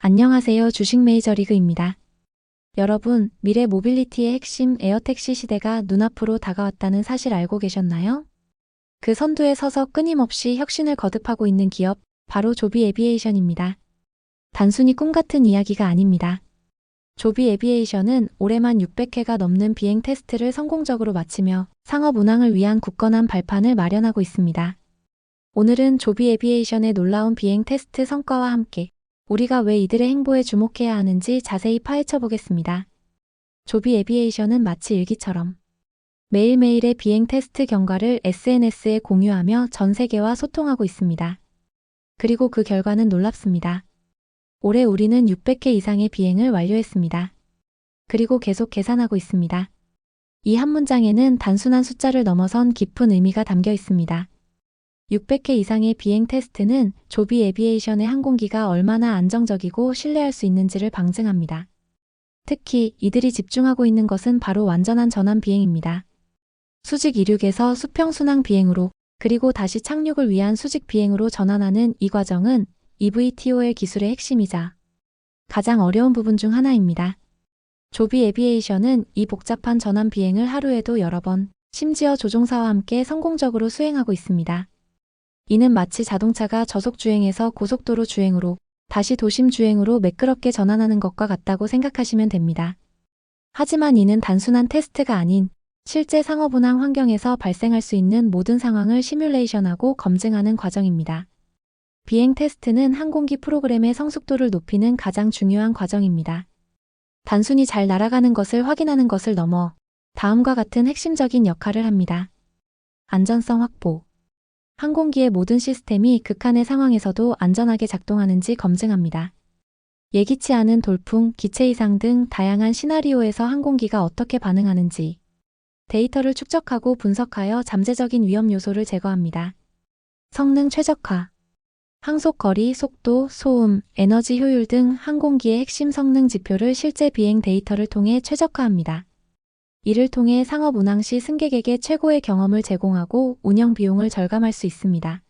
안녕하세요. 주식 메이저리그입니다. 여러분, 미래 모빌리티의 핵심 에어택시 시대가 눈앞으로 다가왔다는 사실 알고 계셨나요? 그 선두에 서서 끊임없이 혁신을 거듭하고 있는 기업, 바로 조비 에비에이션입니다. 단순히 꿈 같은 이야기가 아닙니다. 조비 에비에이션은 올해만 600회가 넘는 비행 테스트를 성공적으로 마치며 상업 운항을 위한 굳건한 발판을 마련하고 있습니다. 오늘은 조비 에비에이션의 놀라운 비행 테스트 성과와 함께 우리가 왜 이들의 행보에 주목해야 하는지 자세히 파헤쳐 보겠습니다. 조비 에비에이션은 마치 일기처럼 매일매일의 비행 테스트 경과를 SNS에 공유하며 전 세계와 소통하고 있습니다. 그리고 그 결과는 놀랍습니다. 올해 우리는 600회 이상의 비행을 완료했습니다. 그리고 계속 계산하고 있습니다. 이 한 문장에는 단순한 숫자를 넘어선 깊은 의미가 담겨 있습니다. 600회 이상의 비행 테스트는 조비 에비에이션의 항공기가 얼마나 안정적이고 신뢰할 수 있는지를 방증합니다. 특히 이들이 집중하고 있는 것은 바로 완전한 전환 비행입니다. 수직 이륙에서 수평 순항 비행으로 그리고 다시 착륙을 위한 수직 비행으로 전환하는 이 과정은 EVTOL 기술의 핵심이자 가장 어려운 부분 중 하나입니다. 조비 에비에이션은 이 복잡한 전환 비행을 하루에도 여러 번, 심지어 조종사와 함께 성공적으로 수행하고 있습니다. 이는 마치 자동차가 저속 주행에서 고속도로 주행으로 다시 도심 주행으로 매끄럽게 전환하는 것과 같다고 생각하시면 됩니다. 하지만 이는 단순한 테스트가 아닌 실제 상업운항 환경에서 발생할 수 있는 모든 상황을 시뮬레이션하고 검증하는 과정입니다. 비행 테스트는 항공기 프로그램의 성숙도를 높이는 가장 중요한 과정입니다. 단순히 잘 날아가는 것을 확인하는 것을 넘어 다음과 같은 핵심적인 역할을 합니다. 안전성 확보. 항공기의 모든 시스템이 극한의 상황에서도 안전하게 작동하는지 검증합니다. 예기치 않은 돌풍, 기체 이상 등 다양한 시나리오에서 항공기가 어떻게 반응하는지 데이터를 축적하고 분석하여 잠재적인 위험 요소를 제거합니다. 성능 최적화. 항속 거리, 속도, 소음, 에너지 효율 등 항공기의 핵심 성능 지표를 실제 비행 데이터를 통해 최적화합니다. 이를 통해 상업 운항 시 승객에게 최고의 경험을 제공하고 운영 비용을 절감할 수 있습니다.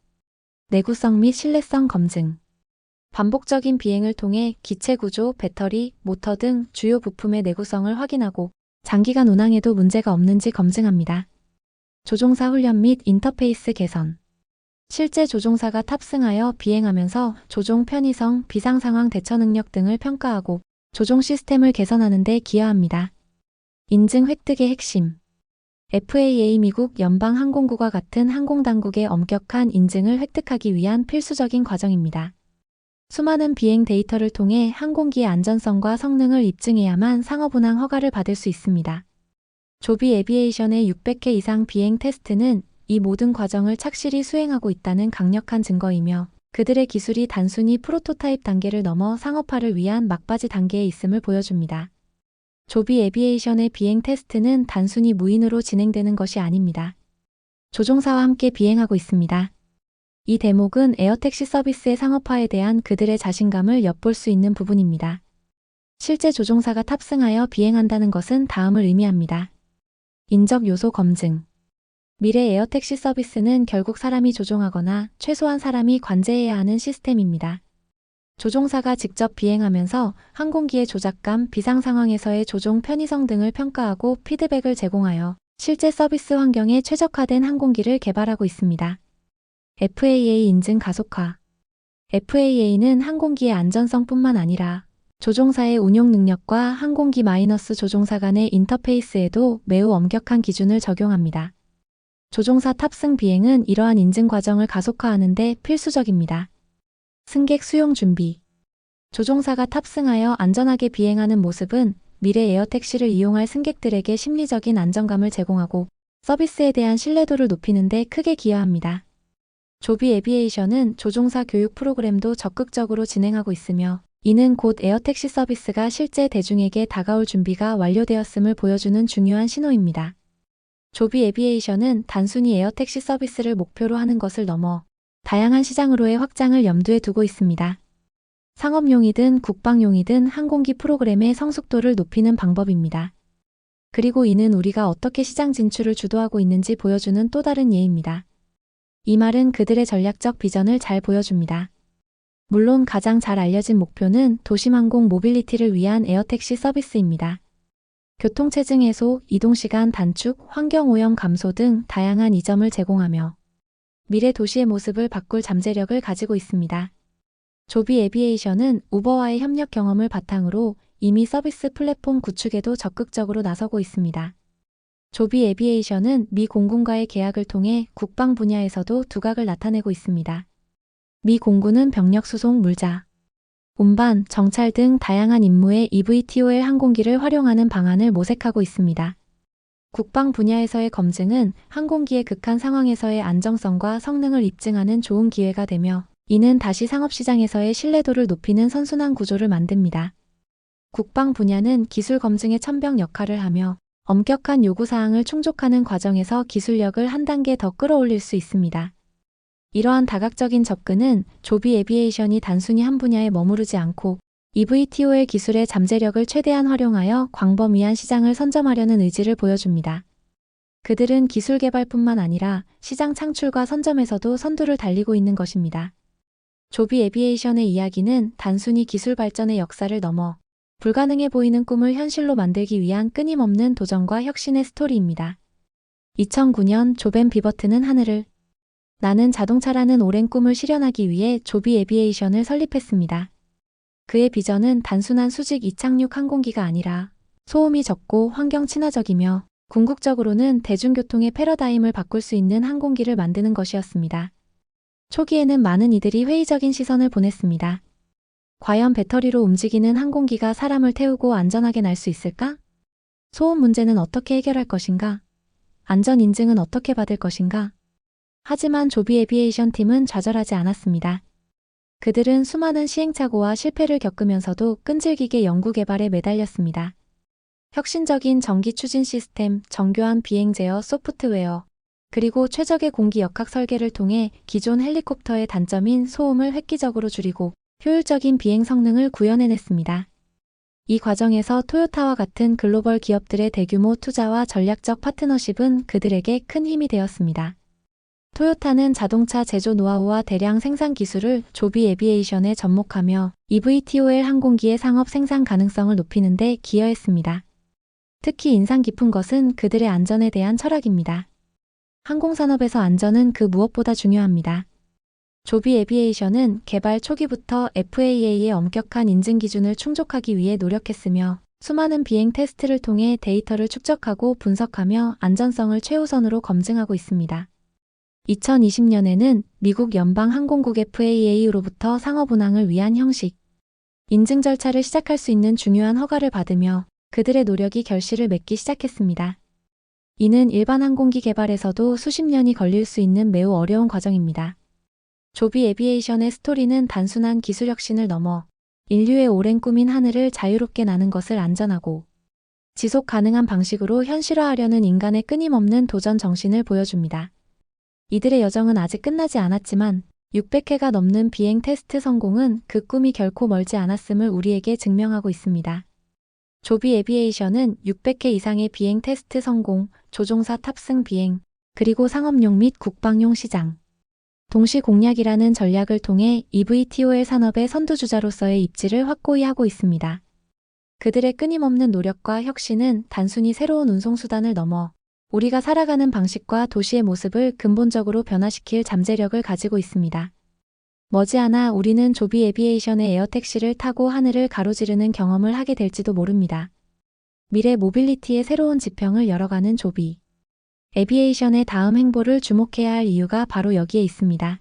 내구성 및 신뢰성 검증. 반복적인 비행을 통해 기체 구조, 배터리, 모터 등 주요 부품의 내구성을 확인하고 장기간 운항에도 문제가 없는지 검증합니다. 조종사 훈련 및 인터페이스 개선. 실제 조종사가 탑승하여 비행하면서 조종 편의성, 비상 상황 대처 능력 등을 평가하고 조종 시스템을 개선하는 데 기여합니다. 인증 획득의 핵심. FAA 미국 연방항공국과 같은 항공당국의 엄격한 인증을 획득하기 위한 필수적인 과정입니다. 수많은 비행 데이터를 통해 항공기의 안전성과 성능을 입증해야만 상업운항 허가를 받을 수 있습니다. 조비 에비에이션의 600회 이상 비행 테스트는 이 모든 과정을 착실히 수행하고 있다는 강력한 증거이며 그들의 기술이 단순히 프로토타입 단계를 넘어 상업화를 위한 막바지 단계에 있음을 보여줍니다. 조비 에비에이션의 비행 테스트는 단순히 무인으로 진행되는 것이 아닙니다. 조종사와 함께 비행하고 있습니다. 이 대목은 에어택시 서비스의 상업화에 대한 그들의 자신감을 엿볼 수 있는 부분입니다. 실제 조종사가 탑승하여 비행한다는 것은 다음을 의미합니다. 인적 요소 검증. 미래 에어택시 서비스는 결국 사람이 조종하거나 최소한 사람이 관제해야 하는 시스템입니다. 조종사가 직접 비행하면서 항공기의 조작감, 비상 상황에서의 조종 편의성 등을 평가하고 피드백을 제공하여 실제 서비스 환경에 최적화된 항공기를 개발하고 있습니다. FAA 인증 가속화. FAA는 항공기의 안전성뿐만 아니라 조종사의 운용 능력과 항공기 마이너스 조종사 간의 인터페이스에도 매우 엄격한 기준을 적용합니다. 조종사 탑승 비행은 이러한 인증 과정을 가속화하는 데 필수적입니다. 승객 수용 준비. 조종사가 탑승하여 안전하게 비행하는 모습은 미래 에어택시를 이용할 승객들에게 심리적인 안정감을 제공하고 서비스에 대한 신뢰도를 높이는 데 크게 기여합니다. 조비 에비에이션은 조종사 교육 프로그램도 적극적으로 진행하고 있으며 이는 곧 에어택시 서비스가 실제 대중에게 다가올 준비가 완료되었음을 보여주는 중요한 신호입니다. 조비 에비에이션은 단순히 에어택시 서비스를 목표로 하는 것을 넘어 다양한 시장으로의 확장을 염두에 두고 있습니다. 상업용이든 국방용이든 항공기 프로그램의 성숙도를 높이는 방법입니다. 그리고 이는 우리가 어떻게 시장 진출을 주도하고 있는지 보여주는 또 다른 예입니다. 이 말은 그들의 전략적 비전을 잘 보여줍니다. 물론 가장 잘 알려진 목표는 도심항공 모빌리티를 위한 에어택시 서비스입니다. 교통체증 해소, 이동시간 단축, 환경오염 감소 등 다양한 이점을 제공하며 미래 도시의 모습을 바꿀 잠재력을 가지고 있습니다. 조비 에비에이션은 우버와의 협력 경험을 바탕으로 이미 서비스 플랫폼 구축에도 적극적으로 나서고 있습니다. 조비 에비에이션은 미 공군과의 계약을 통해 국방 분야에서도 두각을 나타내고 있습니다. 미 공군은 병력 수송, 물자, 운반, 정찰 등 다양한 임무에 eVTOL 항공기를 활용하는 방안을 모색하고 있습니다. 국방 분야에서의 검증은 항공기의 극한 상황에서의 안정성과 성능을 입증하는 좋은 기회가 되며 이는 다시 상업시장에서의 신뢰도를 높이는 선순환 구조를 만듭니다. 국방 분야는 기술 검증의 천병 역할을 하며 엄격한 요구사항을 충족하는 과정에서 기술력을 한 단계 더 끌어올릴 수 있습니다. 이러한 다각적인 접근은 조비 에비에이션이 단순히 한 분야에 머무르지 않고 eVTOL 기술의 잠재력을 최대한 활용하여 광범위한 시장을 선점하려는 의지를 보여줍니다. 그들은 기술 개발뿐만 아니라 시장 창출과 선점에서도 선두를 달리고 있는 것입니다. 조비 에비에이션의 이야기는 단순히 기술 발전의 역사를 넘어 불가능해 보이는 꿈을 현실로 만들기 위한 끊임없는 도전과 혁신의 스토리입니다. 2009년 조벤 비버트는 하늘을 나는 자동차라는 오랜 꿈을 실현하기 위해 조비 에비에이션을 설립했습니다. 그의 비전은 단순한 수직 이착륙 항공기가 아니라 소음이 적고 환경 친화적이며 궁극적으로는 대중교통의 패러다임을 바꿀 수 있는 항공기를 만드는 것이었습니다. 초기에는 많은 이들이 회의적인 시선을 보냈습니다. 과연 배터리로 움직이는 항공기가 사람을 태우고 안전하게 날 수 있을까? 소음 문제는 어떻게 해결할 것인가? 안전 인증은 어떻게 받을 것인가? 하지만 조비 에비에이션 팀은 좌절하지 않았습니다. 그들은 수많은 시행착오와 실패를 겪으면서도 끈질기게 연구개발에 매달렸습니다. 혁신적인 전기 추진 시스템, 정교한 비행 제어 소프트웨어, 그리고 최적의 공기 역학 설계를 통해 기존 헬리콥터의 단점인 소음을 획기적으로 줄이고 효율적인 비행 성능을 구현해냈습니다. 이 과정에서 토요타와 같은 글로벌 기업들의 대규모 투자와 전략적 파트너십은 그들에게 큰 힘이 되었습니다. 토요타는 자동차 제조 노하우와 대량 생산 기술을 조비 에비에이션에 접목하며 eVTOL 항공기의 상업 생산 가능성을 높이는 데 기여했습니다. 특히 인상 깊은 것은 그들의 안전에 대한 철학입니다. 항공산업에서 안전은 그 무엇보다 중요합니다. 조비 에비에이션은 개발 초기부터 FAA의 엄격한 인증 기준을 충족하기 위해 노력했으며 수많은 비행 테스트를 통해 데이터를 축적하고 분석하며 안전성을 최우선으로 검증하고 있습니다. 2020년에는 미국 연방항공국 FAA로부터 상업운항을 위한 형식 인증 절차를 시작할 수 있는 중요한 허가를 받으며 그들의 노력이 결실을 맺기 시작했습니다. 이는 일반 항공기 개발에서도 수십 년이 걸릴 수 있는 매우 어려운 과정입니다. 조비 에비에이션의 스토리는 단순한 기술 혁신을 넘어 인류의 오랜 꿈인 하늘을 자유롭게 나는 것을 안전하고 지속 가능한 방식으로 현실화하려는 인간의 끊임없는 도전 정신을 보여줍니다. 이들의 여정은 아직 끝나지 않았지만 600회가 넘는 비행 테스트 성공은 그 꿈이 결코 멀지 않았음을 우리에게 증명하고 있습니다. 조비 에비에이션은 600회 이상의 비행 테스트 성공, 조종사 탑승 비행, 그리고 상업용 및 국방용 시장, 동시 공략이라는 전략을 통해 eVTOL 산업의 선두주자로서의 입지를 확고히 하고 있습니다. 그들의 끊임없는 노력과 혁신은 단순히 새로운 운송수단을 넘어 우리가 살아가는 방식과 도시의 모습을 근본적으로 변화시킬 잠재력을 가지고 있습니다. 머지않아 우리는 조비 에비에이션의 에어택시를 타고 하늘을 가로지르는 경험을 하게 될지도 모릅니다. 미래 모빌리티의 새로운 지평을 열어가는 조비 에비에이션의 다음 행보를 주목해야 할 이유가 바로 여기에 있습니다.